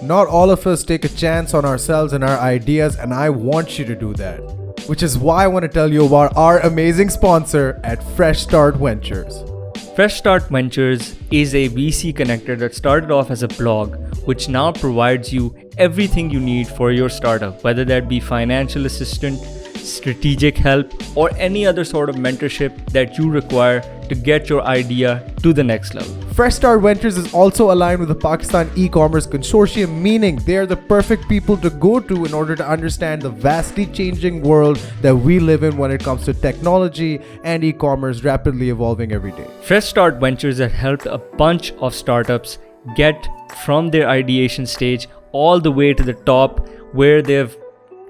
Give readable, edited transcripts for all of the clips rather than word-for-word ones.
Not all of us take a chance on ourselves and our ideas, and I want you to do that. Which is why I want to tell you about our amazing sponsor at Fresh Start Ventures. Fresh Start Ventures is a VC connector that started off as a blog, which now provides you everything you need for your startup, whether that be financial assistance, strategic help, or any other sort of mentorship that you require to get your idea to the next level. Fresh Start Ventures is also aligned with the Pakistan e-commerce consortium, meaning they are the perfect people to go to in order to understand the vastly changing world that we live in when it comes to technology and e-commerce rapidly evolving every day. Fresh Start Ventures has helped a bunch of startups get from their ideation stage all the way to the top, where they've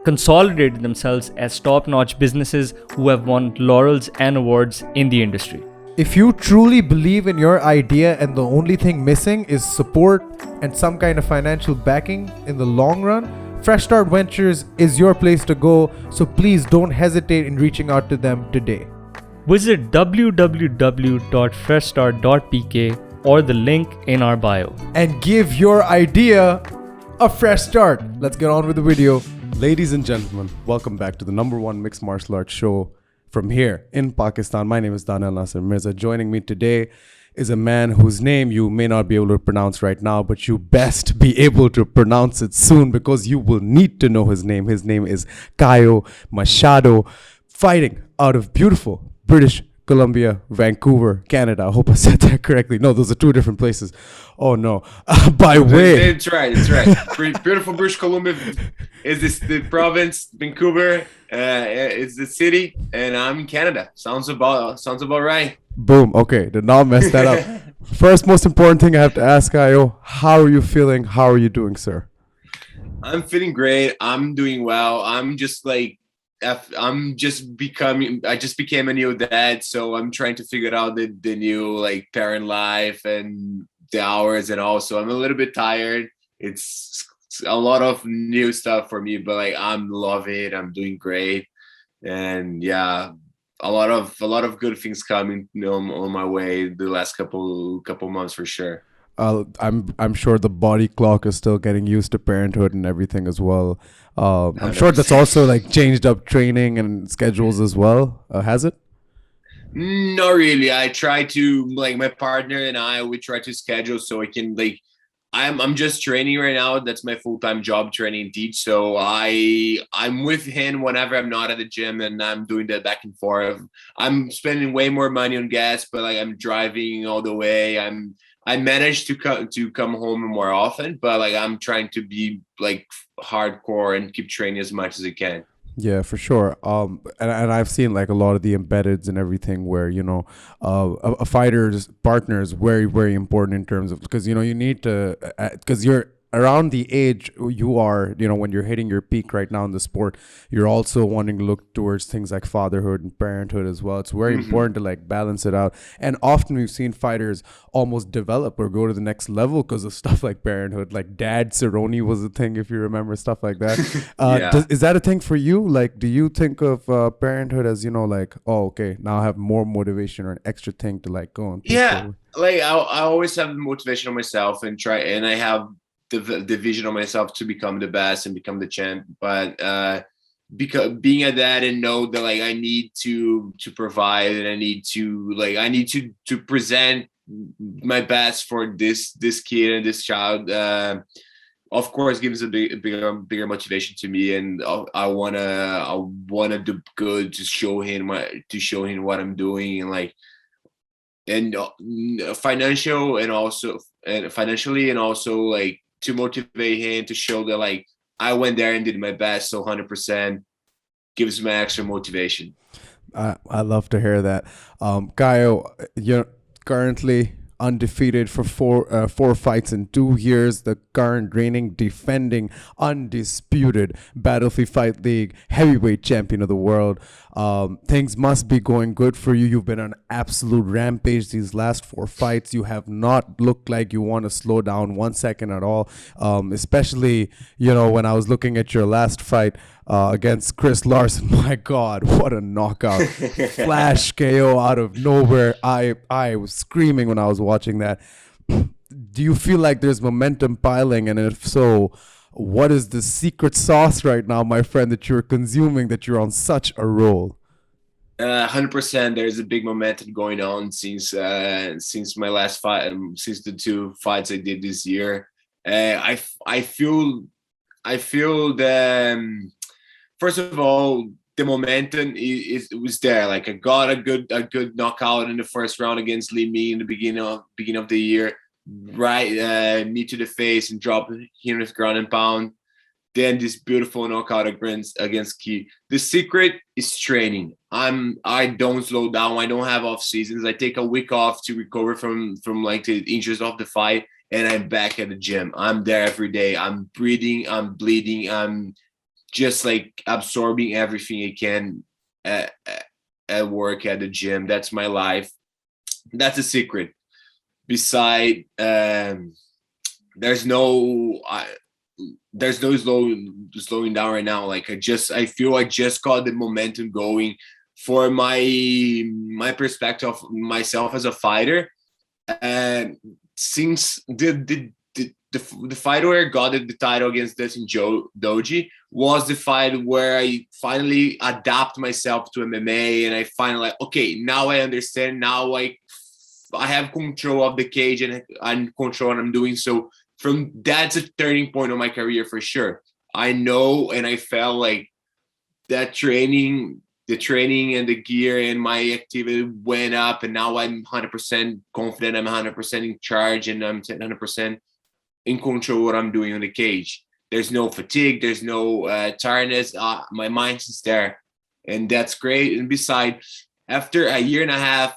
consolidated themselves as top-notch businesses who have won laurels and awards in the industry. If you truly believe in your idea and the only thing missing is support and some kind of financial backing in the long run, Fresh Start Ventures is your place to go, so please don't hesitate in reaching out to them today. Visit www.freshstart.pk or the link in our bio. And give your idea a fresh start. Let's get on with the video. Ladies and gentlemen, welcome back to the #1 mixed martial arts show from here in Pakistan. My name is Daniel Nasser Mirza. Joining me today is a man whose name you may not be able to pronounce right now, but you best be able to pronounce it soon because you will need to know his name. His name is Caio Machado, fighting out of beautiful British Columbia, Vancouver, Canada. I hope I said that correctly. No, those are two different places. Oh no. By way. It's right. Beautiful British Columbia is the province. Vancouver is the city, and I'm in Canada. Sounds about right. Boom. Okay, did not mess that up. First, most important thing I have to ask, Caio, how are you feeling? How are you doing, sir? I'm feeling great. I'm doing well. I just became a new dad, so I'm trying to figure out the new parent life and the hours and all. So I'm a little bit tired. It's a lot of new stuff for me, but I'm loving it. I'm doing great, and yeah, a lot of good things coming on my way the last couple months for sure. I'm sure the body clock is still getting used to parenthood and everything as well. I'm sure that's also changed up training and schedules as well. Has it? Not really. I try to my partner and we try to schedule so I can I'm just training right now. That's my full-time job, training and teach. So I'm with him whenever I'm not at the gym, and I'm doing that back and forth. I'm spending way more money on gas, but I'm driving all the way. I managed to come home more often, but I'm trying to be hardcore and keep training as much as I can. Yeah, for sure. And I've seen a lot of the embeddeds and everything where, a fighter's partner is very, very important in terms of, because, you need to, because you're around the age you are, when you're hitting your peak right now in the sport, you're also wanting to look towards things like fatherhood and parenthood as well. It's very important to balance it out. And often we've seen fighters almost develop or go to the next level because of stuff like parenthood. Dad Cerrone was a thing, if you remember, stuff like that. Yeah. Is that a thing for you? Do you think of parenthood as, oh, okay, now I have more motivation or an extra thing to go and yeah, forward? I always have the motivation on myself and I have the vision of myself to become the best and become the champ, but because being a dad and know that I need to provide, and I need to present my best for this kid and this child, of course gives a bigger motivation to me, and I wanna do good to show him what I'm doing, and financially and also to motivate him, to show that I went there and did my best. So 100% gives me extra motivation. I love to hear that. Caio, you're currently undefeated for four fights in 2 years, the current reigning, defending, undisputed Battlefield Fight League heavyweight champion of the world. Things must be going good for you. You've been on absolute rampage these last 4 fights. You have not looked like you want to slow down 1 second at all, especially, when I was looking at your last fight against Chris Larson. My God, what a knockout. Flash KO out of nowhere. I was screaming when I was watching that. do you feel like there's momentum piling? And if so, what is the secret sauce right now, my friend, that you're consuming, that you're on such a roll? 100%. There's a big momentum going on since my last fight, since the 2 fights I did this year. I feel the first of all, the momentum was there. Like I got a good knockout in the first round against Lee Mee in the beginning of the year, right? Knee to the face and drop him with ground and pound. Then this beautiful knockout against Key. The secret is training. I don't slow down. I don't have off seasons. I take a week off to recover from like the injuries of the fight, and I'm back at the gym. I'm there every day. I'm breathing. I'm bleeding. I'm just like absorbing everything I can at work, at the gym. That's my life. That's a secret. Beside, there's no slowing down right now. Like I feel I just got the momentum going for my perspective of myself as a fighter. And since the fight where I got the title against Dustin Doji was the fight where I finally adapt myself to MMA, and I finally like, okay, now I understand. Now I have control of the cage and control what I'm doing. So that's a turning point of my career for sure. I know, and I felt like that training, the training and the gear and my activity went up, and now I'm 100% confident. I'm 100% in charge, and I'm 100% in control of what I'm doing on the cage. There's no fatigue. There's no tiredness. My mind is there, and that's great. And besides, after a year and a half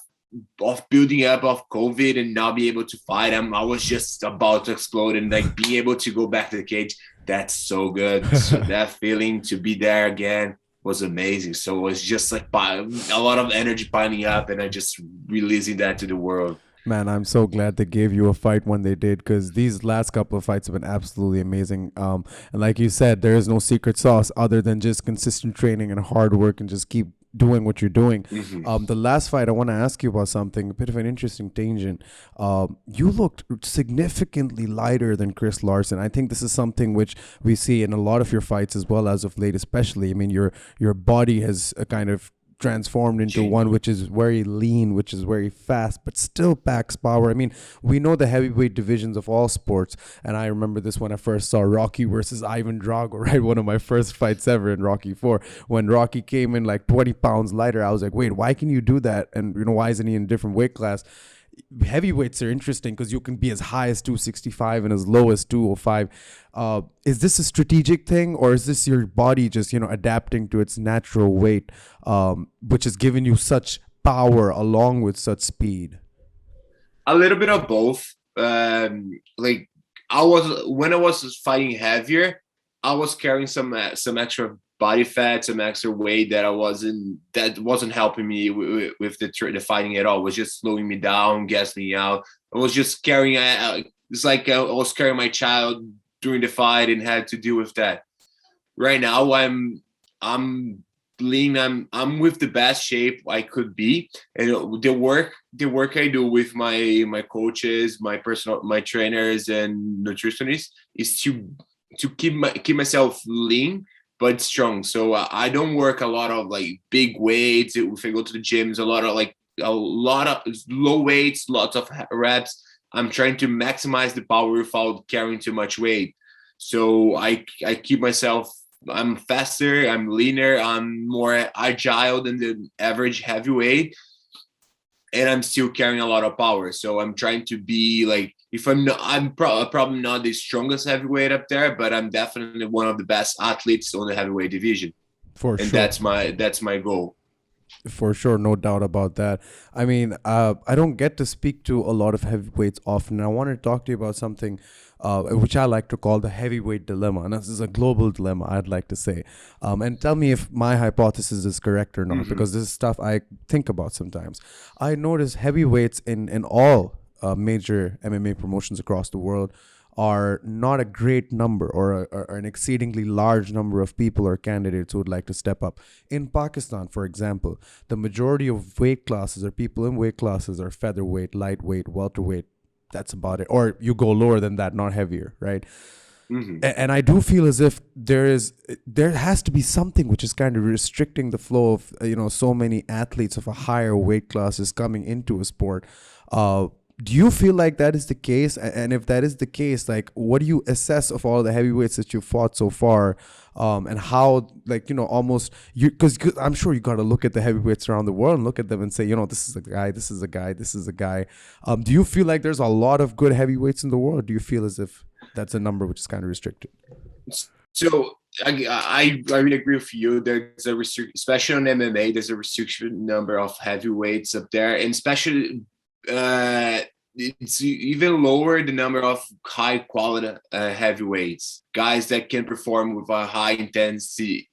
of building up of COVID and not be able to fight, I was just about to explode, and like being able to go back to the cage, that's so good. So that feeling to be there again was amazing. So it was just like a lot of energy piling up, and I just releasing that to the world. Man, I'm so glad they gave you a fight when they did, because these last couple of fights have been absolutely amazing. And like you said, there is no secret sauce other than just consistent training and hard work, and just keep doing what you're doing. Mm-hmm. The last fight, I want to ask you about something, a bit of an interesting tangent. You looked significantly lighter than Chris Larson. I think this is something which we see in a lot of your fights as well, as of late especially. I mean, your body has kind of transformed into one which is very lean, which is very fast, but still packs power. I mean, we know the heavyweight divisions of all sports, and I remember this when I first saw Rocky versus Ivan Drago, right? One of my first fights ever in Rocky 4. When Rocky came in like 20 pounds lighter, I was like, wait, why can you do that? And why isn't he in a different weight class? Heavyweights are interesting because you can be as high as 265 and as low as 205. Is this a strategic thing, or is this your body just adapting to its natural weight, which has given you such power along with such speed? A little bit of both. Like when I was fighting heavier, I was carrying some extra body fat, some extra weight that wasn't helping me with the fighting at all. It was just slowing me down, gassing me out. I was just carrying. It's like I was carrying my child during the fight and had to deal with that. Right now, I'm lean. I'm with the best shape I could be, and the work I do with my coaches, my trainers and nutritionists is to keep myself lean but strong. So I don't work a lot of like big weights. If I go to the gym, a lot of low weights, lots of reps. I'm trying to maximize the power without carrying too much weight. So I keep myself, I'm faster, I'm leaner, I'm more agile than the average heavyweight, and I'm still carrying a lot of power. So I'm trying to be like, if I'm probably not the strongest heavyweight up there, but I'm definitely one of the best athletes on the heavyweight division. For sure. And that's my goal. For sure, no doubt about that. I mean, I don't get to speak to a lot of heavyweights often. I want to talk to you about something which I like to call the heavyweight dilemma. And this is a global dilemma, I'd like to say. And tell me if my hypothesis is correct or not, because this is stuff I think about sometimes. I notice heavyweights in all major MMA promotions across the world are not a great number, or an exceedingly large number of people or candidates who would like to step up. In Pakistan, for example, the majority of weight classes, or people in weight classes, are featherweight, lightweight, welterweight, that's about it. Or you go lower than that, not heavier, right? Mhm. And I do feel as if there has to be something which is kind of restricting the flow of so many athletes of a higher weight classes coming into a sport. Do you feel like that is the case? And if that is the case, like, what do you assess of all the heavyweights that you fought so far? And how, like, almost because I'm sure you got to look at the heavyweights around the world and look at them and say, this is a guy, this is a guy, this is a guy. Do you feel like there's a lot of good heavyweights in the world? Do you feel as if that's a number which is kind of restricted? So I really agree with you. There's a restriction, especially on MMA. There's a restriction number of heavyweights up there, and especially it's even lower the number of high quality heavyweights, guys that can perform with a high intensity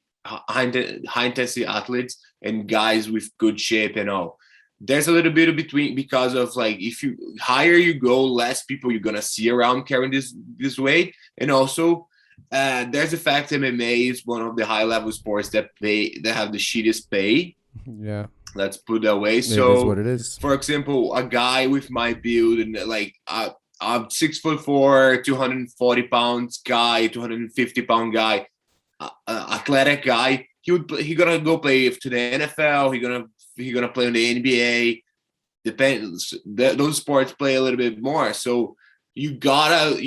athletes and guys with good shape and all. There's a little bit of between, because of, like, if you higher you go, less people you're gonna see around carrying this weight. And also there's the fact MMA is one of the high level sports that have the shittiest pay. Yeah, let's put that way. So it is what it is. For example, a guy with my build and like I'm 6'4", 240 pounds guy, 250 pound guy, athletic guy, he gonna go play to the NFL. He gonna play in the NBA. Depends. Those sports play a little bit more. So you gotta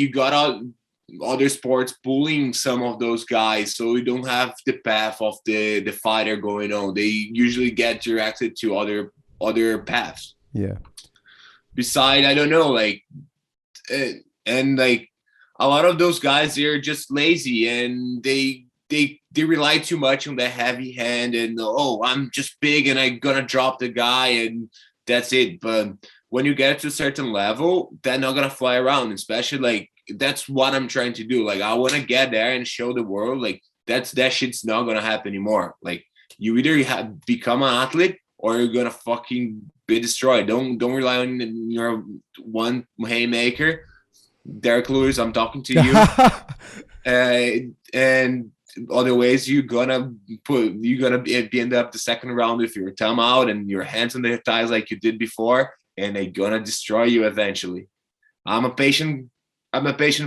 other sports pulling some of those guys, so you don't have the path of the fighter going on. They usually get directed to other paths. Yeah. Beside, I don't know, like, and like a lot of those guys, they're just lazy and they rely too much on the heavy hand and I'm just big and I'm gonna drop the guy and that's it. But when you get to a certain level, they're not gonna fly around. Especially, like, that's what I'm trying to do. Like, I want to get there and show the world, like, that shit's not gonna happen anymore. Like, you either become an athlete or you're gonna fucking be destroyed. Don't rely on your one haymaker. Derrick Lewis, I'm talking to you. And other ways you're gonna end up the second round with your thumb out and your hands on their thighs like you did before, and they're gonna destroy you eventually. I'm a patient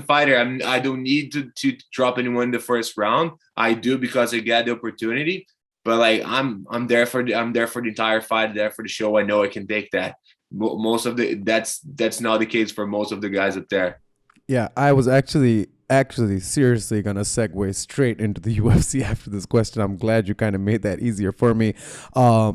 fighter. I don't need to drop anyone in the first round. I do because I get the opportunity. But like I'm there for the entire fight, there for the show. I know I can take that. That's not the case for most of the guys up there. Yeah, I was actually seriously gonna segue straight into the UFC after this question. I'm glad you kind of made that easier for me,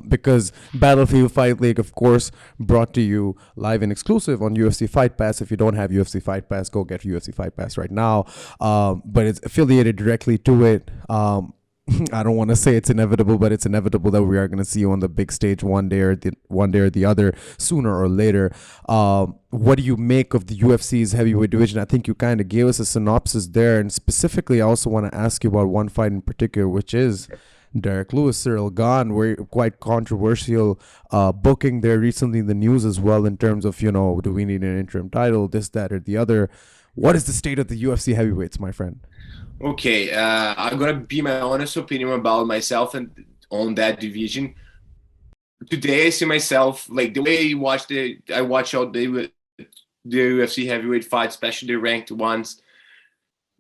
because Battlefield Fight League, of course, brought to you live and exclusive on UFC Fight Pass. If you don't have UFC Fight Pass, go get UFC Fight Pass right now. But it's affiliated directly to it. I don't want to say it's inevitable, but it's inevitable that we are going to see you on the big stage one day or the other, sooner or later. What do you make of the UFC's heavyweight division? I think you kind of gave us a synopsis there, and specifically, I also want to ask you about one fight in particular, which is Derrick Lewis, Cyril Gane. Were quite controversial booking there recently in the news as well, in terms of, do we need an interim title, this, that, or the other? What is the state of the UFC heavyweights, my friend? Okay, I'm gonna be my honest opinion about myself and on that division. Today, I see myself like the way I watch out the UFC heavyweight fights, especially the ranked ones.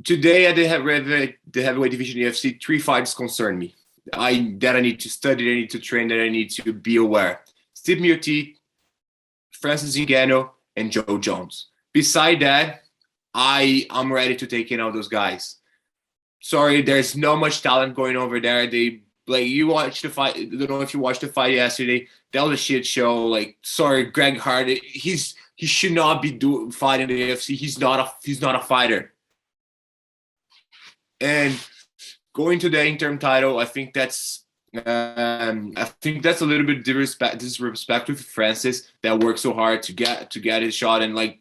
Today, at the heavyweight division UFC, 3 fights concern me. I need to study, that I need to train, that I need to be aware. Steve Miocic, Francis Ngannou, and Joe Jones. Beside that, I'm ready to take in all those guys. Sorry, there's not much talent going over there. You watched the fight. I don't know if you watched the fight yesterday. That was a shit show. Like, sorry, Greg Hart. He should not be fighting the UFC. He's not a fighter. And going to the interim title, I think that's a little bit disrespectful to Francis that worked so hard to get his shot, and like,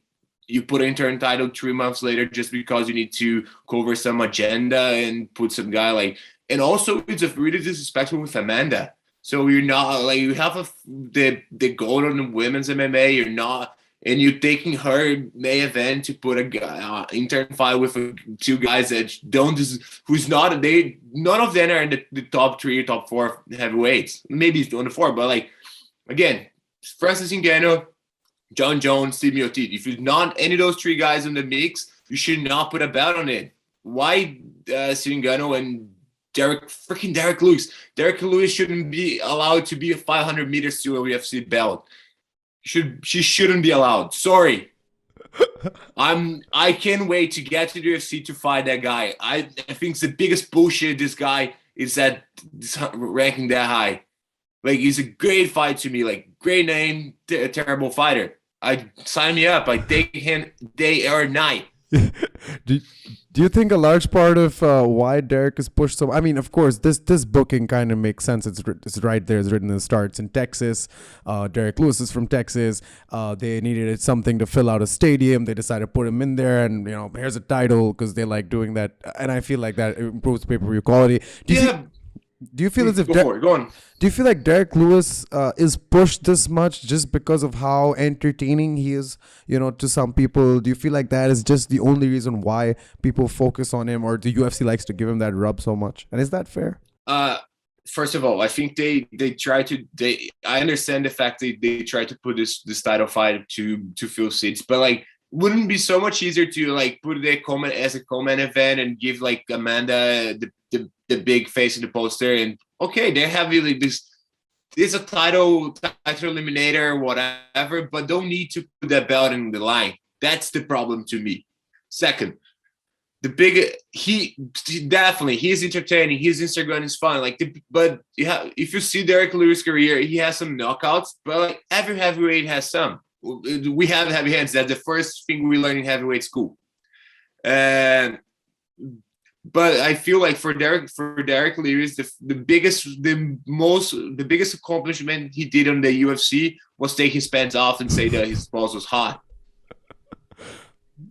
you put an interim title 3 months later just because you need to cover some agenda and put some guy like, and also it's a really disrespectful with Amanda. So you're not like, you have the gold on the women's MMA. You're not, and you're taking her main event to put a guy interim fight with 2 guys that none of them are in the top 3 or top 4 heavyweights. Maybe on the 4, but like, again, Francis Ngannou, John Jones, Steve Miocic. If you're not any of those three guys in the mix, you should not put a belt on it. Why Cingano and Derrick Lewis? Derrick Lewis shouldn't be allowed to be a 500 meters to a UFC belt. She shouldn't be allowed. Sorry. I can't wait to get to the UFC to fight that guy. I think it's the biggest bullshit this guy is that ranking that high. Like, he's a great fight to me. Like, great name, terrible fighter. I sign me up. I take him day or night. Do you think a large part of why Derrick is pushed so? I mean, of course, this booking kind of makes sense. It's right there. It's written in the start. It's in Texas. Derrick Lewis is from Texas. They needed something to fill out a stadium. They decided to put him in there, and here's a title because they like doing that. And I feel like that improves pay-per-view quality. Do you feel as if go on. Do you feel like Derrick Lewis is pushed this much just because of how entertaining he is, to some people? Do you feel like that is just the only reason why people focus on him, or the UFC likes to give him that rub so much? And is that fair? First of all, I think they try to. I understand the fact that they try to put this title fight to fill seats, but like, wouldn't it be so much easier to like put it as a co-main event and give like Amanda the big face in the poster, and okay, they have really this. It's a title eliminator, whatever, but don't need to put that belt in the line. That's the problem to me. Second, he definitely, he's entertaining. His Instagram is fun. But if you see Derrick Lewis' career, he has some knockouts, but like every heavyweight has some. We have heavy hands. That's the first thing we learn in heavyweight school. But I feel like for Derrick Lewis, the biggest accomplishment he did on the UFC was take his pants off and say that his balls was hot.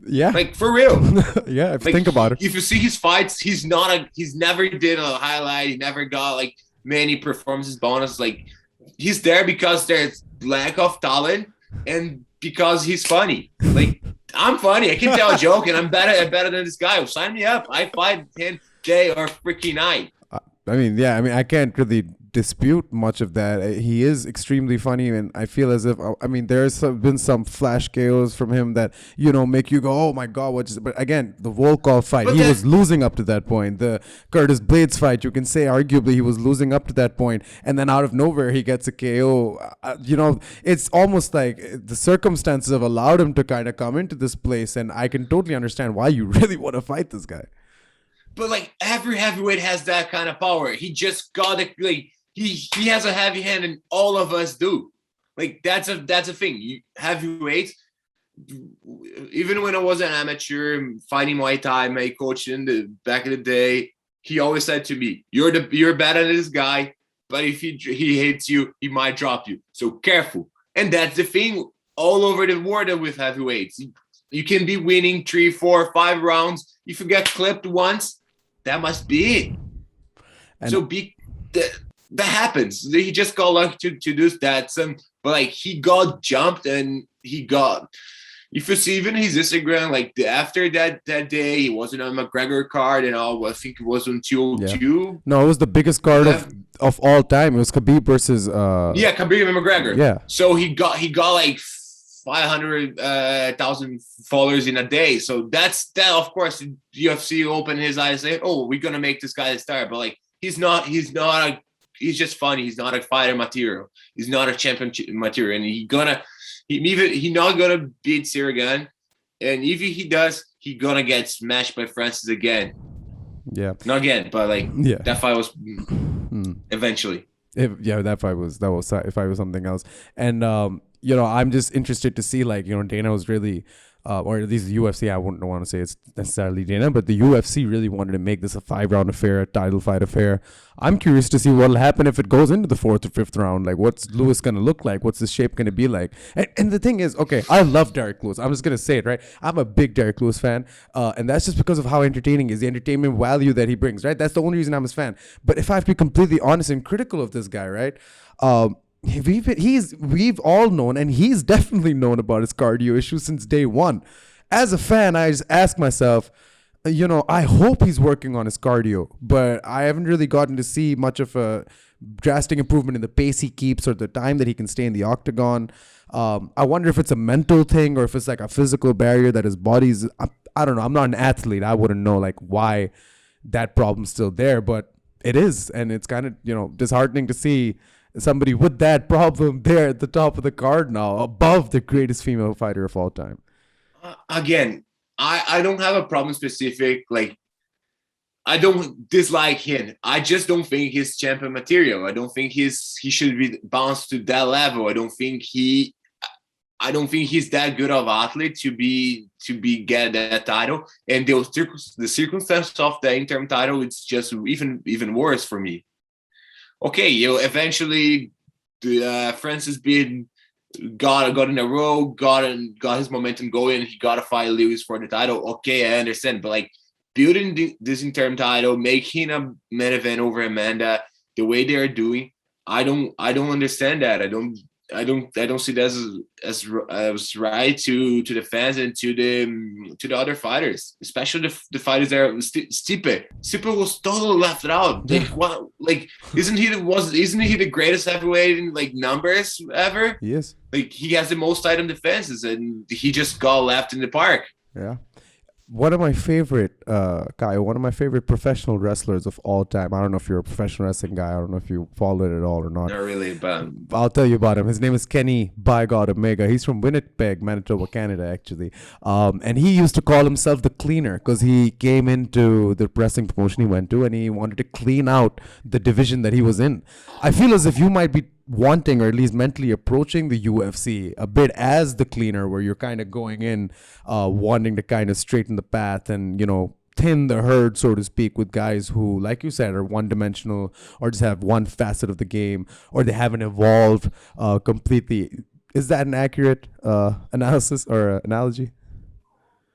Yeah, like for real. Yeah, if you think about it. If you see his fights, he's never did a highlight. He never got like many performances bonus. Like, he's there because there's lack of talent and because he's funny. Like, I'm funny. I can tell a joke, and I'm better than this guy. Sign me up. I fight him day or freaking night. I can't really dispute much of that. He is extremely funny, and I feel as if there's been some flash KOs from him that make you go, oh my god, but again, the Volkov fight, he was losing up to that point. The Curtis Blades fight, you can say arguably he was losing up to that point, and then out of nowhere he gets a KO. It's almost like the circumstances have allowed him to kind of come into this place, and I can totally understand why you really want to fight this guy. But like, every heavyweight has that kind of power. He just got it. Like, he has a heavy hand, and all of us do. Like, that's a thing. Heavyweights. Even when I was an amateur fighting Muay Thai, my coach in the back in the day, he always said to me, "You're better than this guy, but if he hits you, he might drop you. So careful." And that's the thing all over the world with heavyweights. You can be winning 3, 4, 5 rounds. If you get clipped once, that must be it. And that happens. He just got lucky to do that. But like, he got jumped, and he got. If you see even his Instagram, like after that day, he wasn't on McGregor card and all. I think it was on 202. Yeah. No, it was the biggest card of all time. It was Khabib versus. Khabib and McGregor. Yeah. So he got like 500,000 followers in a day. So that of course UFC opened his eyes and said, "Oh, we're gonna make this guy a star." But like, he's just funny. He's not a fighter material. He's not a champion material, and he's not gonna beat Sirigan. And if he does, he's gonna get smashed by Francis again. Yeah, not again, but like, yeah, that fight was eventually. That fight was something else. And I'm just interested to see, like, Dana was really, or at least the UFC, I wouldn't want to say it's necessarily Dana, but the UFC really wanted to make this a 5-round affair, a title fight affair. I'm curious to see what'll happen if it goes into the 4th or 5th round. Like, what's Lewis going to look like? What's his shape going to be like? And the thing is, okay, I love Derrick Lewis. I'm just going to say it, right? I'm a big Derrick Lewis fan. And that's just because of how entertaining he is, the entertainment value that he brings, right? That's the only reason I'm his fan. But if I have to be completely honest and critical of this guy, right? We've all known, and he's definitely known about his cardio issues since day one. As a fan, I just ask myself, I hope he's working on his cardio, but I haven't really gotten to see much of a drastic improvement in the pace he keeps or the time that he can stay in the octagon. I wonder if it's a mental thing or if it's like a physical barrier that his body's. I don't know. I'm not an athlete. I wouldn't know like why that problem's still there, but it is, and it's kind of, you know, disheartening to see somebody with that problem there at the top of the card now, above the greatest female fighter of all time. Again, I don't have a problem specific. Like, I don't dislike him. I just don't think he's champion material. I don't think he should be bounced to that level. I don't think he's that good of athlete to be get that title. And the circumstance of the interim title, it's just even worse for me. Okay, eventually Francis got in a row, got his momentum going. He got to fight Lewis for the title. Okay, I understand, but like building this interim title, making a main event over Amanda the way they are doing, I don't understand that. I don't see that as right to the fans and to the other fighters, especially the fighters that are Stipe. Stipe was totally left out. Like what? Like isn't he the greatest heavyweight in like numbers ever? He is. Like he has the most item defenses, and he just got left in the park. Yeah. One of my favorite, Caio, one of my favorite professional wrestlers of all time. I don't know if you're a professional wrestling guy. I don't know if you follow it at all or not. Not really, but I'll tell you about him. His name is Kenny By God Omega. He's from Winnipeg, Manitoba, Canada, actually. And he used to call himself the cleaner because he came into the wrestling promotion he went to and he wanted to clean out the division that he was in. I feel as if you might be wanting, or at least mentally approaching the UFC a bit as the cleaner, where you're kind of going in wanting to kind of straighten the path and, you know, thin the herd, so to speak, with guys who, like you said, are one-dimensional or just have one facet of the game, or they haven't evolved completely. Is that an accurate analysis or analogy?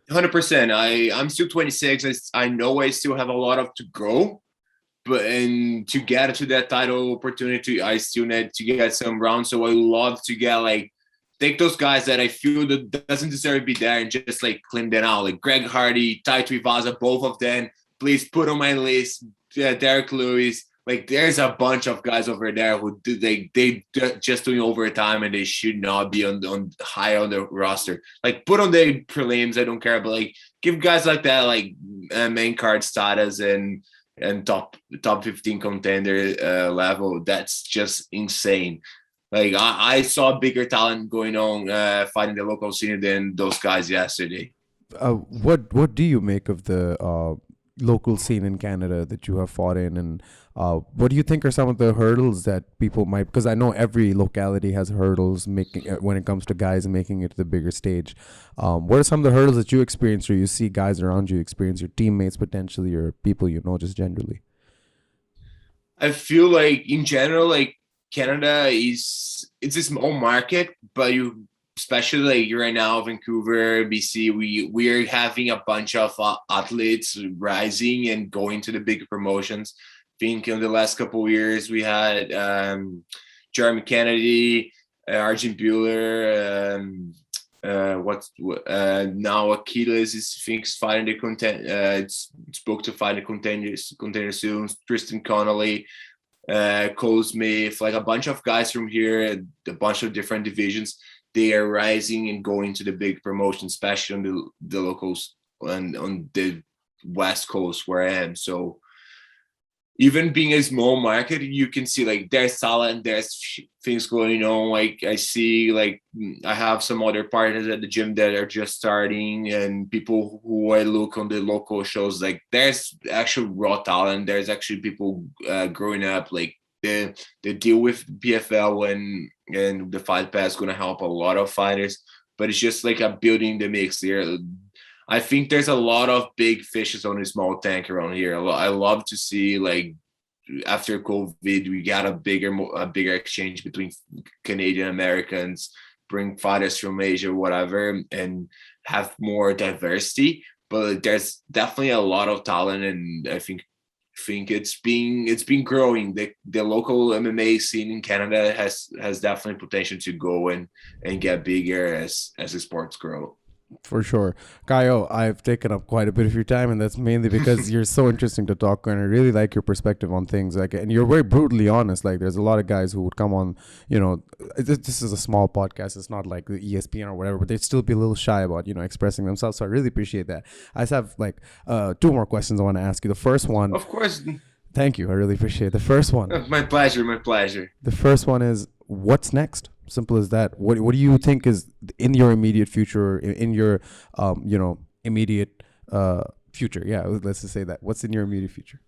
100%. I'm still 26. I know I still have a lot of to grow. But and to get to that title opportunity, I still need to get some rounds. So I love to get take those guys that I feel that doesn't deserve to be there and just clean them out. Like Greg Hardy, Tai Tuivasa, both of them. Please put on my list. Derrick Lewis. Like there's a bunch of guys over there who they just doing overtime and they should not be on high on the roster. Like put on the prelims. I don't care, but give guys like that main card status and top 15 contender level. That's just insane. Like I saw bigger talent going on fighting the local scene than those guys yesterday. What do you make of the local scene in Canada that you have fought in, and what do you think are some of the hurdles that people might, because I know every locality has hurdles making when it comes to guys making it to the bigger stage. What are some of the hurdles that you experience, or you see guys around you experience, your teammates potentially, or people you know just generally? I feel like in general, Canada it's a small market, but especially right now, Vancouver, BC, we are having a bunch of athletes rising and going to the bigger promotions. I think in the last couple of years we had Jeremy Kennedy, Arjun Bueller, now Achilles is fighting the content. Spoke to fight the contender soon. Tristan Connolly, Cole Smith, a bunch of guys from here, a bunch of different divisions. They are rising and going to the big promotion, especially on the locals and on the West Coast where I am. So even being a small market, you can see there's talent, there's things going on. I see I have some other partners at the gym that are just starting, and people who I look on the local shows, there's actual raw talent. There's actually people growing up. The deal with BFL and the Fight Pass is going to help a lot of fighters, but it's just a building the mix here. I think there's a lot of big fishes on a small tank around here. I love to see after COVID, we got a bigger exchange between Canadian Americans, bring fighters from Asia, whatever, and have more diversity. But there's definitely a lot of talent, and I think it's been growing. The local MMA scene in Canada has definitely potential to go and get bigger as the sports grow. For sure. Caio, I've taken up quite a bit of your time, and that's mainly because you're so interesting to talk to, and I really like your perspective on things. Like, and you're very brutally honest. Like, there's a lot of guys who would come on, this is a small podcast. It's not like the ESPN or whatever, but they'd still be a little shy about, expressing themselves. So I really appreciate that. I just have like two more questions I want to ask you. The first one. Of course. Thank you. I really appreciate it. The first one. My pleasure. My pleasure. The first one is, what's next? Simple as that. What do you think is in your immediate future, in your immediate future? Yeah, let's just say that. What's in your immediate future?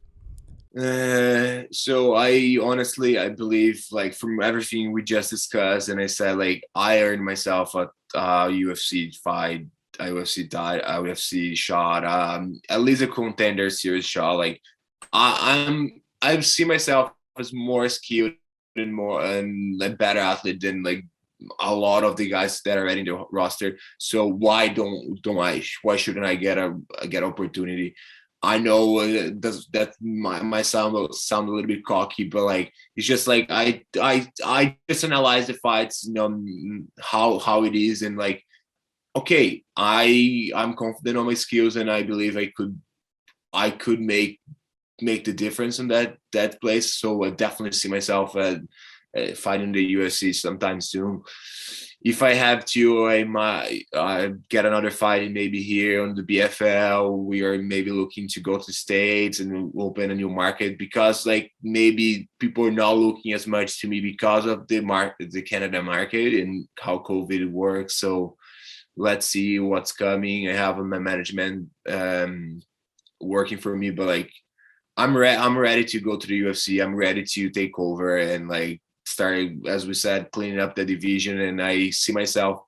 So I believe, like, from everything we just discussed, and I said, like, I earned myself a UFC fight, UFC shot, at least a contender series shot. Like, I see myself as more skilled and a better athlete than like a lot of the guys that are in the roster. So why shouldn't I get opportunity? I know that might sound a little bit cocky, but like, it's just like I just analyze the fights, how it is, and like, okay, I'm confident on my skills, and I believe I could make the difference in that place. So I definitely see myself fighting the UFC sometime soon. If I have to, I might get another fight maybe here on the BFL. We are maybe looking to go to the States and open a new market, because like maybe people are not looking as much to me because of the Canada market and how COVID works. So let's see what's coming. I have my management working for me, but like, I'm ready to go to the UFC. I'm ready to take over and like start, as we said, cleaning up the division. And I see myself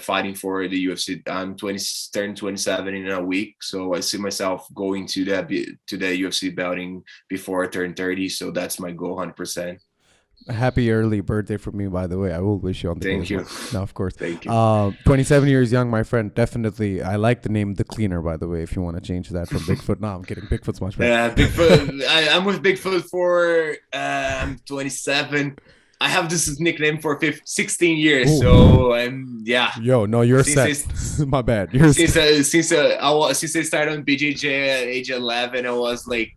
fighting for the UFC. I'm turning 27 in a week, so I see myself going to the UFC belting before I turn 30. So that's my goal, 100%. A happy early birthday from me, by the way. I will wish you on the Thank you. No, of course. Thank you. 27 years young, my friend. Definitely. I like the name The Cleaner, by the way, if you want to change that from Bigfoot. No, I'm kidding. Bigfoot's much better. Bigfoot. I'm with Bigfoot for 27. I have this nickname for 16 years. Ooh. So yeah. Yo, no, you're set. My bad. Since I started on BJJ at age 11, I was like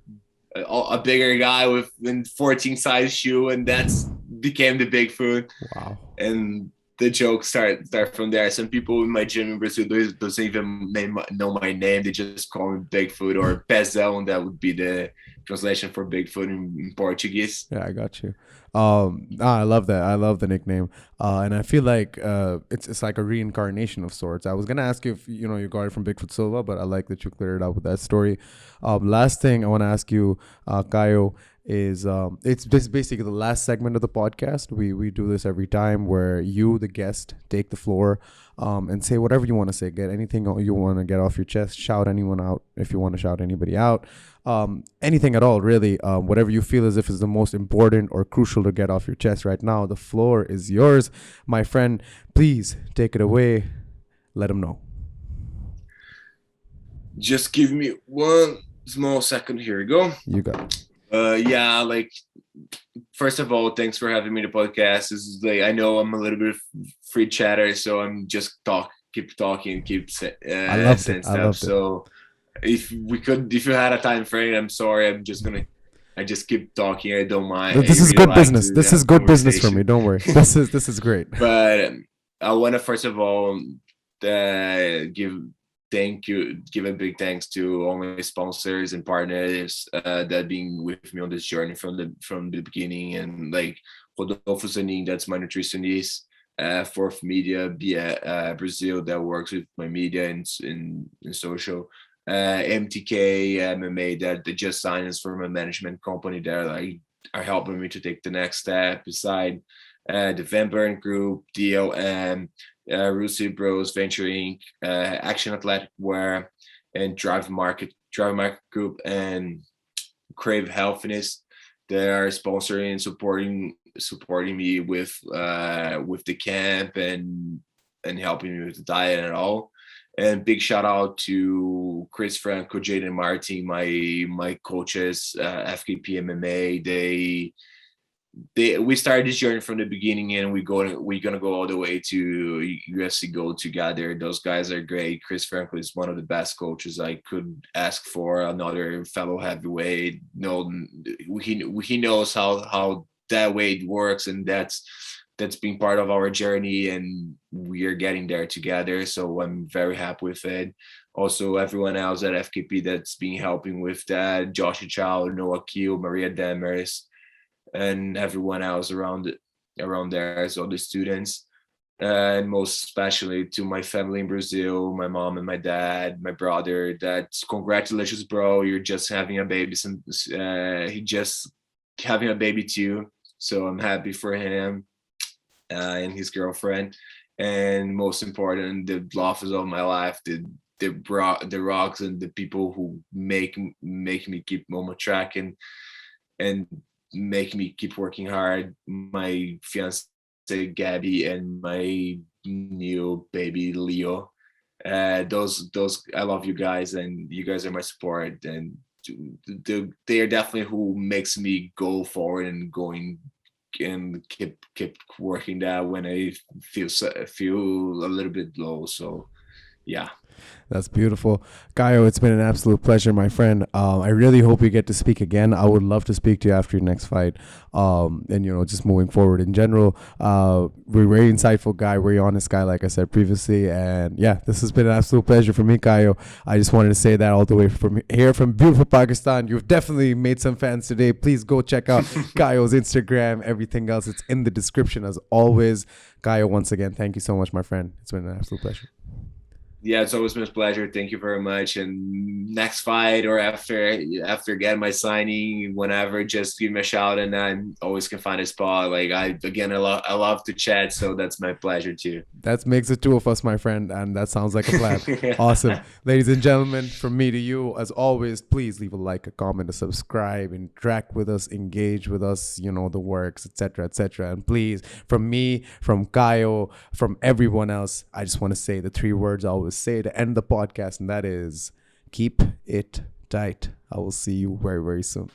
a bigger guy with a 14 size shoe, and that's became the Bigfoot. Wow. And the jokes start from there. Some people in my gym in Brazil doesn't even know my name. They just call me Bigfoot or Pezão. That would be the translation for Bigfoot in Portuguese. Yeah, I got you. I love that. I love the nickname. And I feel like it's like a reincarnation of sorts. I was gonna ask you if you got it from Bigfoot Silva, but I like that you cleared it up with that story. Last thing I want to ask you, Caio, is it's basically the last segment of the podcast. We do this every time, where you, the guest, take the floor and say whatever you want to say. Get anything you want to get off your chest. Shout anyone out if you want to shout anybody out. Anything at all, really. Whatever you feel as if is the most important or crucial to get off your chest right now. The floor is yours, my friend. Please take it away. Let them know. Just give me one small second. Here we go. You got it. Yeah, like, first of all, thanks for having me on the podcast. This is like, I know I'm a little bit free chatter, so I'm just keep talking, keep I loved saying it. stuff. So if you had a time frame, I'm sorry, I just keep talking. I don't mind. This is good business. This is good business for me. Don't worry. This is great. But I want to first of all give a big thanks to all my sponsors and partners that been with me on this journey from the beginning, and like Rodolfo Zanin, that's my nutritionist, Fourth Media, Brazil, that works with my media and social, MTK MMA, that they just signed us from a management company that like are helping me to take the next step, beside the Van Buren Group, DLM, Rusi Bros, Venture Inc., Action Athletic Wear, and Drive Market Group, and Crave Healthiness. They are sponsoring and supporting me with the camp and helping me with the diet and all. And big shout out to Chris Franco, Jaden Martin, my coaches, FKP MMA. we started this journey from the beginning, and we're gonna go all the way to UFC Gold together. Those guys are great. Chris Franklin is one of the best coaches I could ask for. Another fellow heavyweight. No, he knows how that weight works, and that's been part of our journey, and we are getting there together. So I'm very happy with it. Also, everyone else at FKP that's been helping with that: Josh Chow, Noah Keel, Maria Demers, and everyone else around there, so the students, and most especially to my family in Brazil, my mom and my dad, my brother. That's congratulations, bro! You're just having a baby. He just having a baby too, so I'm happy for him and his girlfriend. And most important, the lovers of my life, the rocks and the people who make me keep on track and make me keep working hard. My fiance Gabby and my new baby Leo. Those I love you guys, and you guys are my support, and they are definitely who makes me go forward and going and keep working that when I feel a little bit low. So yeah. That's beautiful. Caio, it's been an absolute pleasure, my friend. I really hope we get to speak again. I would love to speak to you after your next fight. And, just moving forward in general. We're a very insightful guy, very honest guy, like I said previously. And yeah, this has been an absolute pleasure for me, Caio. I just wanted to say that all the way from here, from beautiful Pakistan. You've definitely made some fans today. Please go check out Caio's Instagram, everything else. It's in the description as always. Caio, once again, thank you so much, my friend. It's been an absolute pleasure. Yeah, it's always been a pleasure. Thank you very much. And next fight or after getting my signing, whenever, just give me a shout, and I always can find a spot. Like I love to chat, so that's my pleasure too. That makes it two of us, my friend, and that sounds like a plan. Awesome. Ladies and gentlemen, from me to you, as always, please leave a like, a comment, a subscribe, interact with us, engage with us, the works, etc., etc. And please, from me, from Caio, from everyone else, I just want to say the three words I always say to end the podcast, and that is keep it tight. I will see you very, very soon.